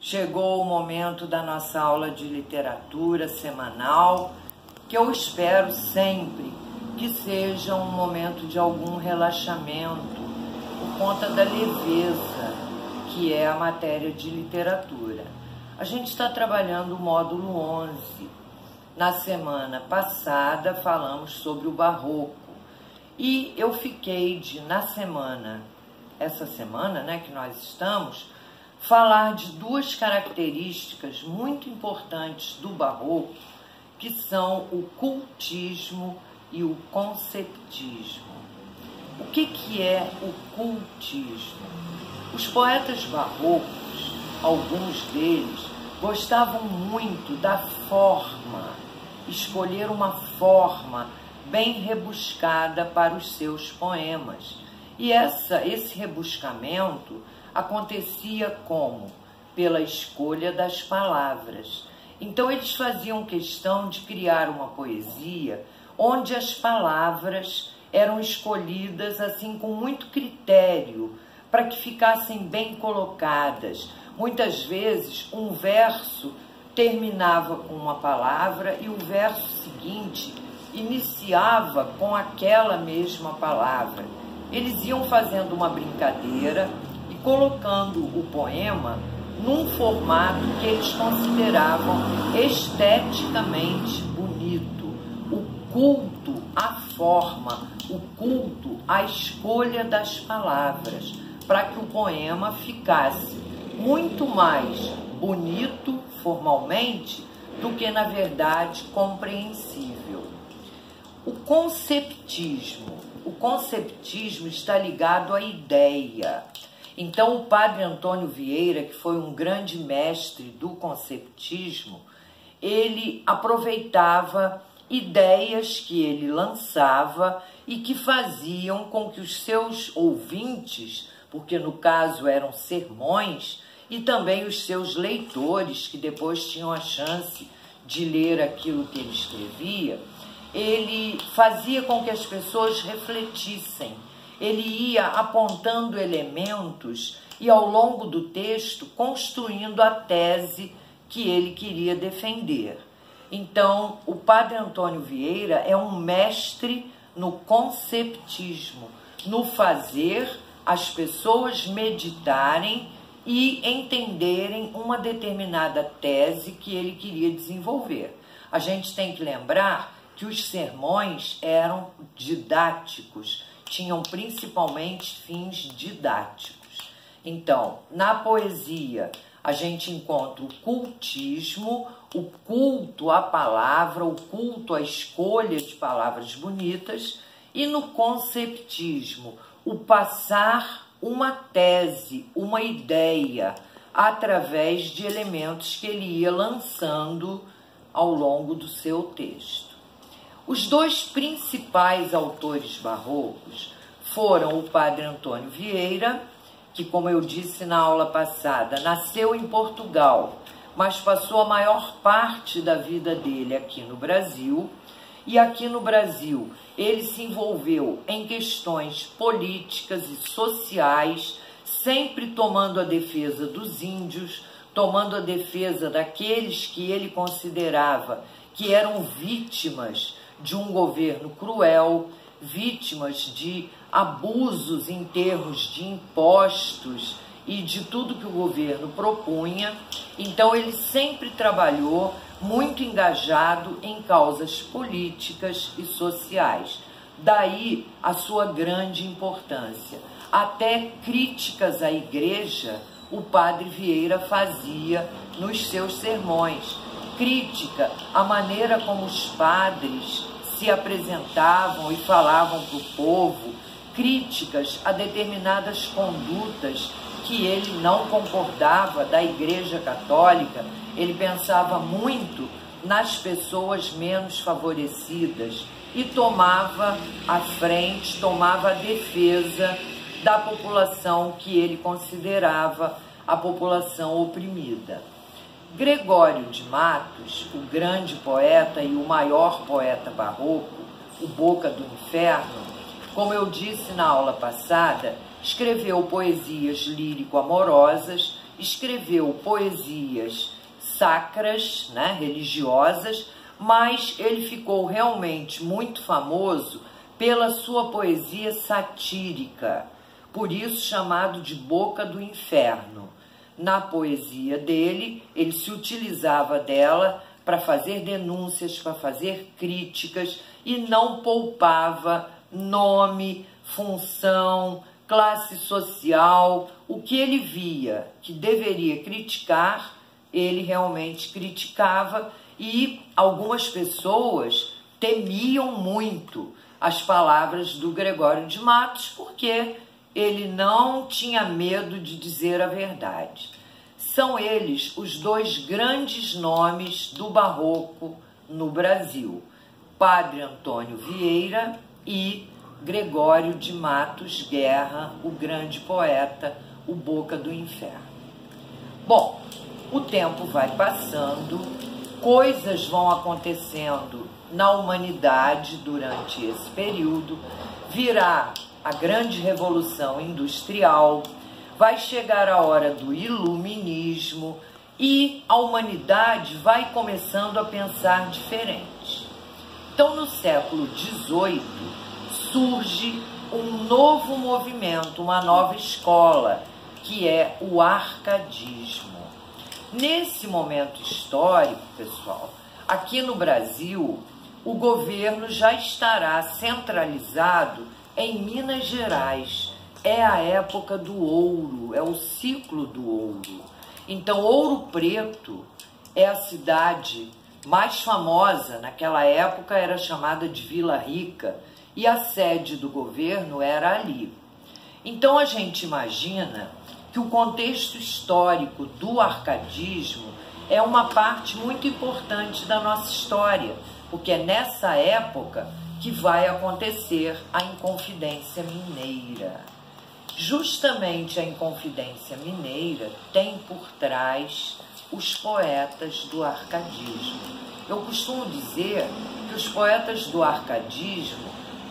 Chegou o momento da nossa aula de literatura semanal, que eu espero sempre que seja um momento de algum relaxamento, por conta da leveza que é a matéria de literatura. A gente está trabalhando o módulo 11. Na semana passada falamos sobre o barroco e eu fiquei essa semana, que nós estamos, falar de duas características muito importantes do barroco, que são o cultismo e o conceptismo. O que é o cultismo? Os poetas barrocos, alguns deles, gostavam muito da forma, escolher uma forma bem rebuscada para os seus poemas. E esse rebuscamento acontecia como? Pela escolha das palavras. Então eles faziam questão de criar uma poesia onde as palavras eram escolhidas assim com muito critério, para que ficassem bem colocadas. Muitas vezes um verso terminava com uma palavra e o verso seguinte iniciava com aquela mesma palavra. Eles iam fazendo uma brincadeira e colocando o poema num formato que eles consideravam esteticamente bonito. O culto à forma, o culto à escolha das palavras, para que o poema ficasse muito mais bonito formalmente do que, na verdade, compreensível. O conceptismo está ligado à ideia. Então, o padre Antônio Vieira, que foi um grande mestre do conceptismo, ele aproveitava ideias que ele lançava e que faziam com que os seus ouvintes, porque no caso eram sermões, e também os seus leitores, que depois tinham a chance de ler aquilo que ele escrevia, ele fazia com que as pessoas refletissem. Ele ia apontando elementos e, ao longo do texto, construindo a tese que ele queria defender. Então, o padre Antônio Vieira é um mestre no conceptismo, no fazer as pessoas meditarem e entenderem uma determinada tese que ele queria desenvolver. A gente tem que lembrar que os sermões eram didáticos, tinham principalmente fins didáticos. Então, na poesia, a gente encontra o cultismo, o culto à palavra, o culto à escolha de palavras bonitas, e no conceptismo, o passar uma tese, uma ideia, através de elementos que ele ia lançando ao longo do seu texto. Os dois principais autores barrocos foram o padre Antônio Vieira, que, como eu disse na aula passada, nasceu em Portugal, mas passou a maior parte da vida dele aqui no Brasil. E aqui no Brasil ele se envolveu em questões políticas e sociais, sempre tomando a defesa dos índios, tomando a defesa daqueles que ele considerava que eram vítimas de um governo cruel, vítimas de abusos em termos de impostos e de tudo que o governo propunha. Então ele sempre trabalhou muito engajado em causas políticas e sociais. Daí a sua grande importância. Até críticas à igreja o padre Vieira fazia nos seus sermões. Crítica à maneira como os padres se apresentavam e falavam para o povo, críticas a determinadas condutas que ele não concordava da Igreja Católica. Ele pensava muito nas pessoas menos favorecidas e tomava a frente, tomava a defesa da população que ele considerava a população oprimida. Gregório de Matos, o grande poeta e o maior poeta barroco, o Boca do Inferno, como eu disse na aula passada, escreveu poesias lírico-amorosas, escreveu poesias sacras, né, religiosas, mas ele ficou realmente muito famoso pela sua poesia satírica, por isso chamado de Boca do Inferno. Na poesia dele, ele se utilizava dela para fazer denúncias, para fazer críticas e não poupava nome, função, classe social. O que ele via que deveria criticar, ele realmente criticava, e algumas pessoas temiam muito as palavras do Gregório de Matos, porque ele não tinha medo de dizer a verdade. São eles os dois grandes nomes do barroco no Brasil: Padre Antônio Vieira e Gregório de Matos Guerra, o grande poeta, o Boca do Inferno. Bom, o tempo vai passando, coisas vão acontecendo na humanidade durante esse período, virá a grande revolução industrial, vai chegar a hora do iluminismo e a humanidade vai começando a pensar diferente. Então, no século XVIII, surge um novo movimento, uma nova escola, que é o arcadismo. Nesse momento histórico, pessoal, aqui no Brasil, o governo já estará centralizado em Minas Gerais. É a época do ouro, é o ciclo do ouro. Então, Ouro Preto é a cidade mais famosa. Naquela época era chamada de Vila Rica e a sede do governo era ali. Então, a gente imagina que o contexto histórico do arcadismo é uma parte muito importante da nossa história, porque é nessa época que vai acontecer a Inconfidência Mineira. Justamente a Inconfidência Mineira tem por trás os poetas do arcadismo. Eu costumo dizer que os poetas do arcadismo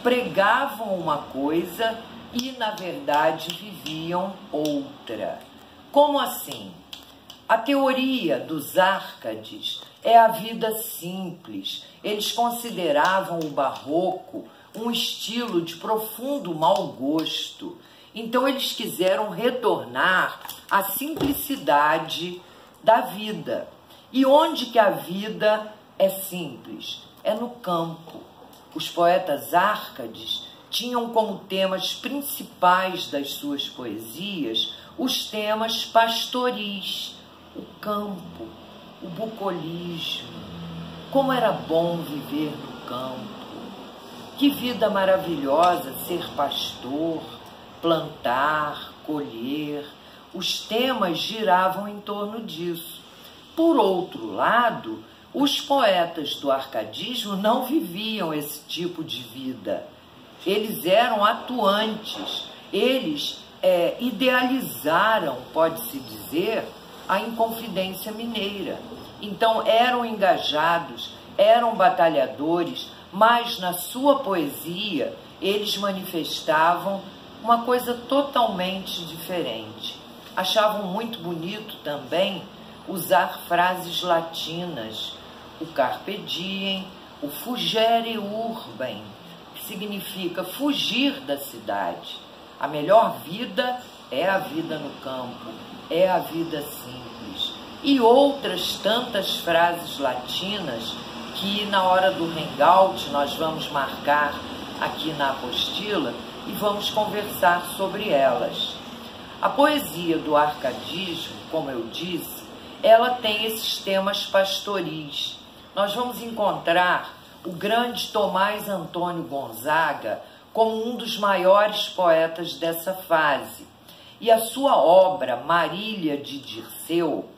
pregavam uma coisa e, na verdade, viviam outra. Como assim? A teoria dos árcades é a vida simples. Eles consideravam o barroco um estilo de profundo mau gosto. Então, eles quiseram retornar à simplicidade da vida. E onde que a vida é simples? É no campo. Os poetas árcades tinham como temas principais das suas poesias os temas pastoris, o campo, o bucolismo. Como era bom viver no campo. Que vida maravilhosa ser pastor, plantar, colher. Os temas giravam em torno disso. Por outro lado, os poetas do arcadismo não viviam esse tipo de vida. Eles eram atuantes, eles idealizaram, pode-se dizer, a Inconfidência Mineira. Então eram engajados, eram batalhadores, mas na sua poesia eles manifestavam uma coisa totalmente diferente. Achavam muito bonito também usar frases latinas, o carpe diem, o fugere urbem, que significa fugir da cidade. A melhor vida é a vida no campo, é a vida simples. E outras tantas frases latinas que na hora do hangout nós vamos marcar aqui na apostila e vamos conversar sobre elas. A poesia do arcadismo, como eu disse, ela tem esses temas pastoris. Nós vamos encontrar o grande Tomás Antônio Gonzaga como um dos maiores poetas dessa fase. E a sua obra, Marília de Dirceu,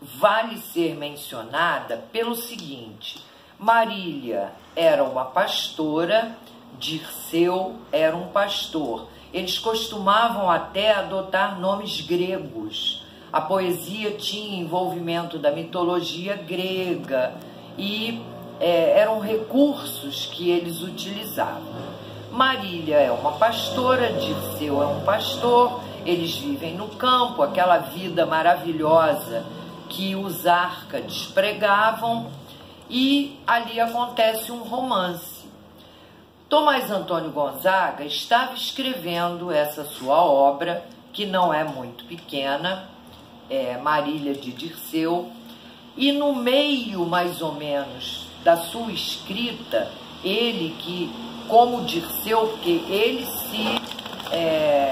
vale ser mencionada pelo seguinte: Marília era uma pastora, Dirceu era um pastor. Eles costumavam até adotar nomes gregos. A poesia tinha envolvimento da mitologia grega e eram recursos que eles utilizavam. Marília é uma pastora, Dirceu é um pastor, Eles vivem no campo, aquela vida maravilhosa que os Árcades pregavam, e ali acontece um romance. Tomás Antônio Gonzaga estava escrevendo essa sua obra, que não é muito pequena, Marília de Dirceu, e no meio, mais ou menos, da sua escrita, ele que, como Dirceu, porque ele se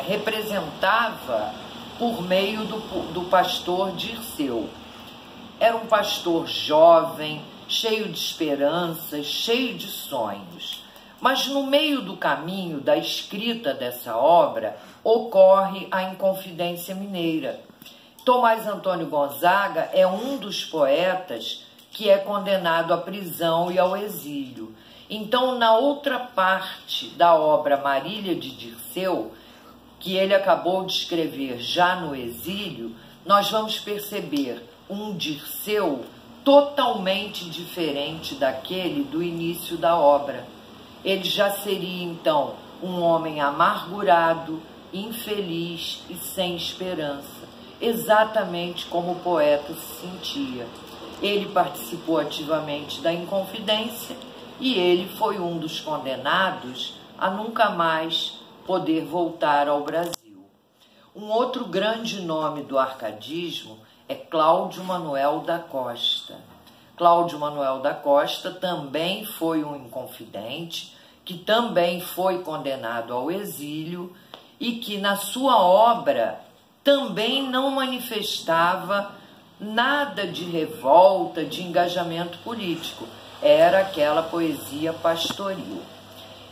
representava por meio do pastor Dirceu. Era um pastor jovem, cheio de esperanças, cheio de sonhos. Mas no meio do caminho da escrita dessa obra, ocorre a Inconfidência Mineira. Tomás Antônio Gonzaga é um dos poetas que é condenado à prisão e ao exílio. Então, na outra parte da obra Marília de Dirceu, que ele acabou de escrever já no exílio, nós vamos perceber um Dirceu totalmente diferente daquele do início da obra. Ele já seria, então, um homem amargurado, infeliz e sem esperança, exatamente como o poeta se sentia. Ele participou ativamente da Inconfidência e ele foi um dos condenados a nunca mais poder voltar ao Brasil. Um outro grande nome do arcadismo é Cláudio Manuel da Costa. Cláudio Manuel da Costa também foi um inconfidente, que também foi condenado ao exílio e que na sua obra também não manifestava nada de revolta, de engajamento político. Era aquela poesia pastoril.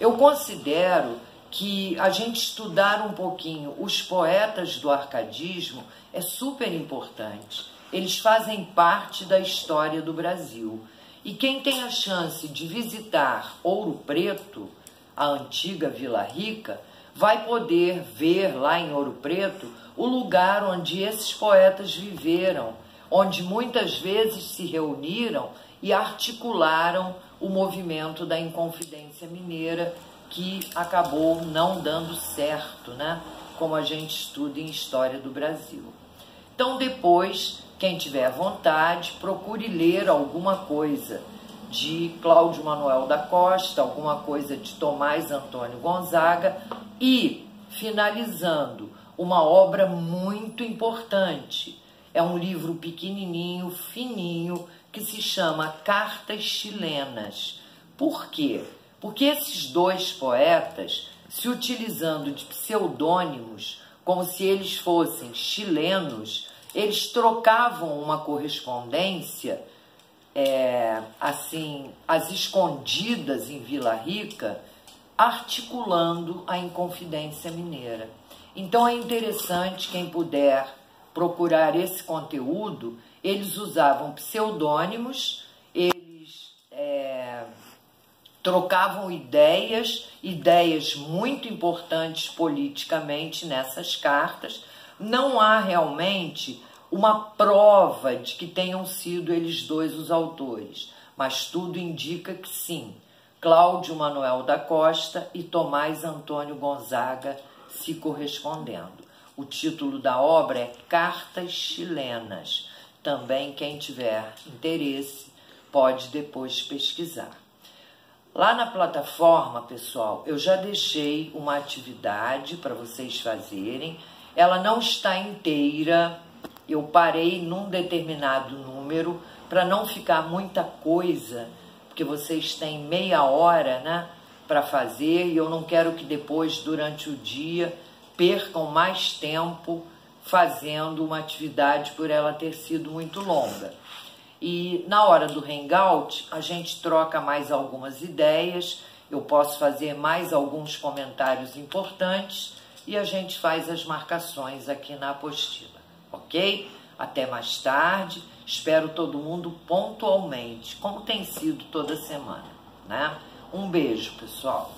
Eu considero que a gente estudar um pouquinho os poetas do arcadismo é super importante. Eles fazem parte da história do Brasil. E quem tem a chance de visitar Ouro Preto, a antiga Vila Rica, vai poder ver lá em Ouro Preto o lugar onde esses poetas viveram, onde muitas vezes se reuniram e articularam o movimento da Inconfidência Mineira, que acabou não dando certo, né? Como a gente estuda em História do Brasil. Então, depois, quem tiver vontade, procure ler alguma coisa de Cláudio Manuel da Costa, alguma coisa de Tomás Antônio Gonzaga e, finalizando, uma obra muito importante. É um livro pequenininho, fininho, que se chama Cartas Chilenas. Por quê? Porque esses dois poetas, se utilizando de pseudônimos, como se eles fossem chilenos, eles trocavam uma correspondência, assim, às escondidas em Vila Rica, articulando a Inconfidência Mineira. Então é interessante, quem puder procurar esse conteúdo. Eles usavam pseudônimos, eles trocavam ideias muito importantes politicamente nessas cartas. Não há realmente uma prova de que tenham sido eles dois os autores, mas tudo indica que sim, Cláudio Manuel da Costa e Tomás Antônio Gonzaga se correspondendo. O título da obra é Cartas Chilenas. Também, quem tiver interesse, pode depois pesquisar. Lá na plataforma, pessoal, eu já deixei uma atividade para vocês fazerem. Ela não está inteira, eu parei num determinado número para não ficar muita coisa, porque vocês têm meia hora, né, para fazer, e eu não quero que depois, durante o dia, percam mais tempo fazendo uma atividade por ela ter sido muito longa. E na hora do hangout, a gente troca mais algumas ideias, eu posso fazer mais alguns comentários importantes e a gente faz as marcações aqui na apostila, ok? Até mais tarde, espero todo mundo pontualmente, como tem sido toda semana, né? Um beijo, pessoal!